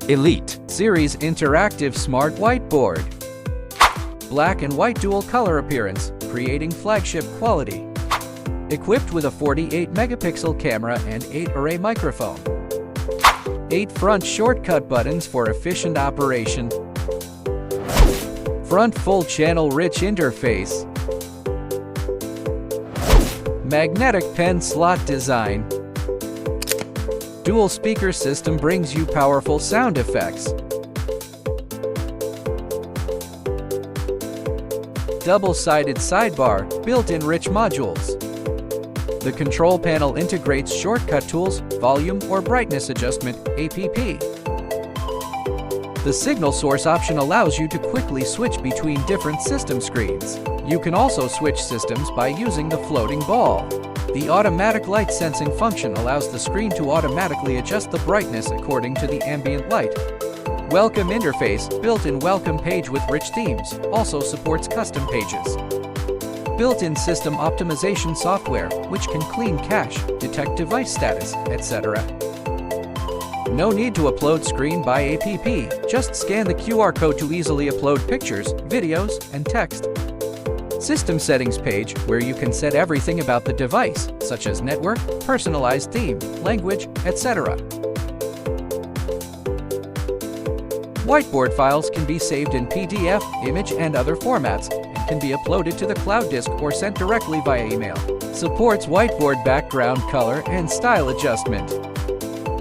Eliet Series Interactive Smart Whiteboard. Black and white dual color appearance, creating flagship quality. Equipped with a 48 megapixel camera and 8 array microphone. 8 front shortcut buttons for efficient operation. Front full channel rich interface. Magnetic pen slot design. Dual speaker system brings you powerful sound effects. Double-sided sidebar, built-in rich modules. The control panel integrates shortcut tools, volume or brightness adjustment, APP. The signal source option allows you to quickly switch between different system screens. You can also switch systems by using the floating ball. The automatic light sensing function allows the screen to automatically adjust the brightness according to the ambient light. Welcome interface, built-in welcome page with rich themes, also supports custom pages. Built-in system optimization software, which can clean cache, detect device status, etc. No need to upload screen by APP, just scan the QR code to easily upload pictures, videos, and text. System settings page, where you can set everything about the device, such as network, personalized theme, language, etc. Whiteboard files can be saved in PDF, image, and other formats, and can be uploaded to the cloud disk or sent directly via email. Supports whiteboard background color and style adjustment.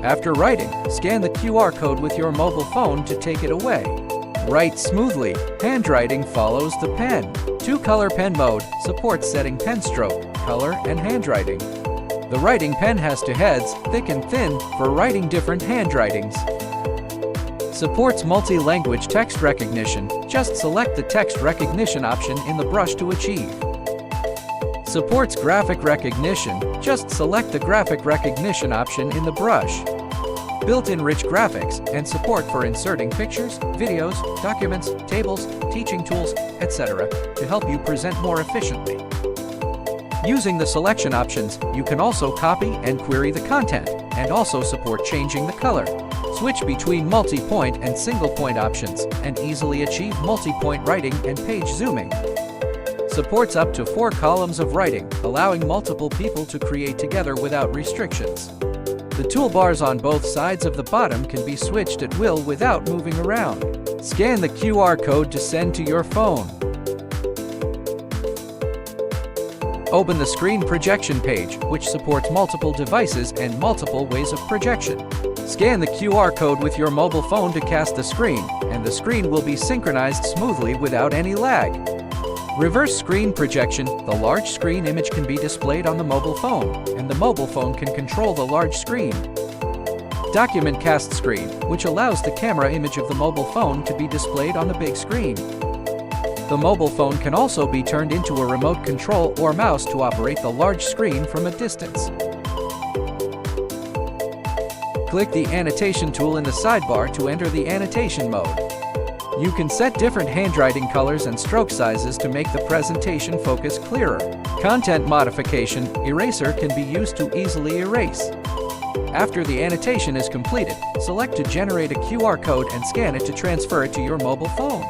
After writing, scan the QR code with your mobile phone to take it away. Write smoothly. Handwriting follows the pen. 2-color pen mode supports setting pen stroke, color, and handwriting. The writing pen has 2 heads, thick and thin, for writing different handwritings. Supports multi-language text recognition. Just select the text recognition option in the brush to achieve. Supports graphic recognition. Just select the graphic recognition option in the brush. Built-in rich graphics and support for inserting pictures, videos, documents, tables, teaching tools, etc. to help you present more efficiently. Using the selection options, you can also copy and query the content, and also support changing the color. Switch between multi-point and single-point options, and easily achieve multi-point writing and page zooming. Supports up to 4 columns of writing, allowing multiple people to create together without restrictions. The toolbars on both sides of the bottom can be switched at will without moving around. Scan the QR code to send to your phone. Open the screen projection page, which supports multiple devices and multiple ways of projection. Scan the QR code with your mobile phone to cast the screen, and the screen will be synchronized smoothly without any lag. Reverse screen projection. The large screen image can be displayed on the mobile phone, and the mobile phone can control the large screen. Document cast screen, which allows the camera image of the mobile phone to be displayed on the big screen. The mobile phone can also be turned into a remote control or mouse to operate the large screen from a distance. Click the annotation tool in the sidebar to enter the annotation mode. You can set different handwriting colors and stroke sizes to make the presentation focus clearer. Content modification. Eraser can be used to easily erase. After the annotation is completed, select to generate a QR code and scan it to transfer it to your mobile phone.